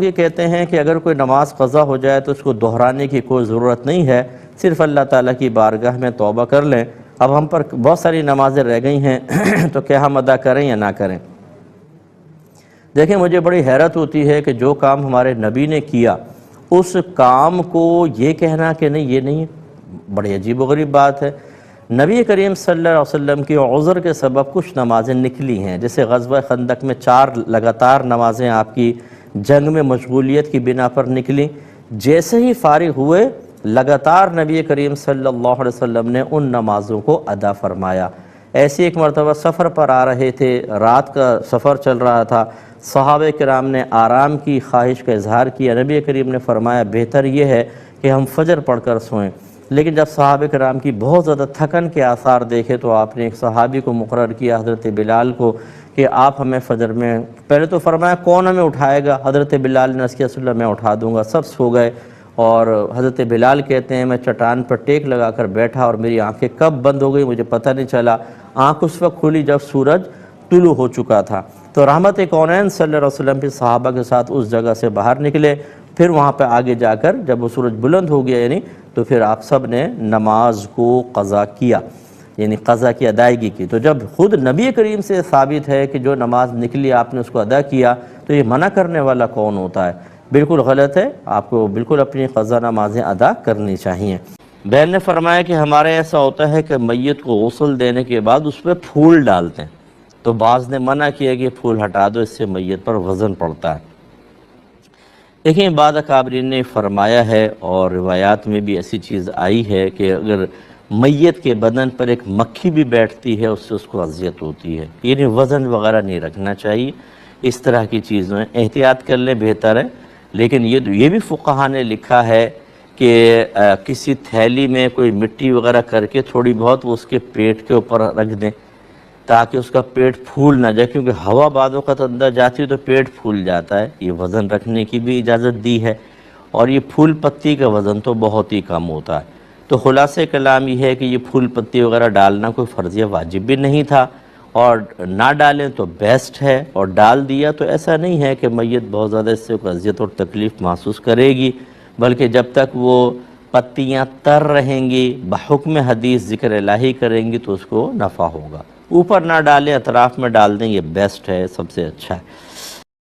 یہ کہتے ہیں کہ اگر کوئی نماز قضا ہو جائے تو اس کو دہرانے کی کوئی ضرورت نہیں ہے، صرف اللہ تعالیٰ کی بارگاہ میں توبہ کر لیں۔ اب ہم پر بہت ساری نمازیں رہ گئی ہیں تو کیا ہم ادا کریں یا نہ کریں؟ دیکھیں، مجھے بڑی حیرت ہوتی ہے کہ جو کام ہمارے نبی نے کیا اس کام کو یہ کہنا کہ نہیں یہ نہیں، بڑی عجیب و غریب بات ہے۔ نبی کریم صلی اللہ علیہ وسلم کی عذر کے سبب کچھ نمازیں نکلی ہیں، جیسے غزوہ خندق میں 4 لگاتار نمازیں آپ کی جنگ میں مشغولیت کی بنا پر نکلی۔ جیسے ہی فارغ ہوئے لگاتار نبی کریم صلی اللہ علیہ وسلم نے ان نمازوں کو ادا فرمایا۔ ایسی ایک مرتبہ سفر پر آ رہے تھے، رات کا سفر چل رہا تھا، صحابہ کرام نے آرام کی خواہش کا اظہار کیا۔ نبی کریم نے فرمایا بہتر یہ ہے کہ ہم فجر پڑھ کر سوئیں۔ لیکن جب صحابہ کرام کی بہت زیادہ تھکن کے آثار دیکھے تو آپ نے ایک صحابی کو مقرر کیا، حضرت بلال کو، کہ آپ ہمیں فجر میں، پہلے تو فرمایا کون ہمیں اٹھائے گا؟ حضرت بلال نے کیا رسول اللہ میں اٹھا دوں گا۔ سب سو گئے اور حضرت بلال کہتے ہیں میں چٹان پر ٹیک لگا کر بیٹھا اور میری آنکھیں کب بند ہو گئی مجھے پتہ نہیں چلا۔ آنکھ اس وقت کھلی جب سورج طلوع ہو چکا تھا۔ تو رحمت کونین صلی اللہ علیہ وسلم بھی صحابہ کے ساتھ اس جگہ سے باہر نکلے، پھر وہاں پہ آگے جا کر جب وہ سورج بلند ہو گیا یعنی تو پھر آپ سب نے نماز کو قضا کیا، یعنی قضا کی ادائیگی کی۔ تو جب خود نبی کریم سے ثابت ہے کہ جو نماز نکلی آپ نے اس کو ادا کیا تو یہ منع کرنے والا کون ہوتا ہے؟ بالکل غلط ہے، آپ کو بالکل اپنی قضا نمازیں ادا کرنی چاہیے۔ بہن نے فرمایا کہ ہمارے ایسا ہوتا ہے کہ میت کو غسل دینے کے بعد اس پہ پھول ڈالتے ہیں، تو بعض نے منع کیا کہ پھول ہٹا دو، اس سے میت پر وزن پڑتا ہے۔ دیکھیں، بعض اکابرین نے فرمایا ہے اور روایات میں بھی ایسی چیز آئی ہے کہ اگر میت کے بدن پر ایک مکھی بھی بیٹھتی ہے اس سے اس کو اذیت ہوتی ہے، یعنی وزن وغیرہ نہیں رکھنا چاہیے، اس طرح کی چیزوں میں احتیاط کر لیں بہتر ہے۔ لیکن یہ بھی فقہا نے لکھا ہے کہ کسی تھیلی میں کوئی مٹی وغیرہ کر کے تھوڑی بہت وہ اس کے پیٹ کے اوپر رکھ دیں تاکہ اس کا پیٹ پھول نہ جائے، کیونکہ ہوا بعض وقت اندر جاتی ہے تو پیٹ پھول جاتا ہے۔ یہ وزن رکھنے کی بھی اجازت دی ہے، اور یہ پھول پتی کا وزن تو بہت ہی کم ہوتا ہے۔ تو خلاصہ کلام یہ ہے کہ یہ پھول پتی وغیرہ ڈالنا کوئی فرضیہ واجب بھی نہیں تھا، اور نہ ڈالیں تو بیسٹ ہے، اور ڈال دیا تو ایسا نہیں ہے کہ میت بہت زیادہ اس سے کوئی اذیت اور تکلیف محسوس کرے گی، بلکہ جب تک وہ پتیاں تر رہیں گی بحکم حدیث ذکر الہی کریں گی تو اس کو نفع ہوگا۔ اوپر نہ ڈالیں، اطراف میں ڈال دیں، یہ بیسٹ ہے، سب سے اچھا ہے۔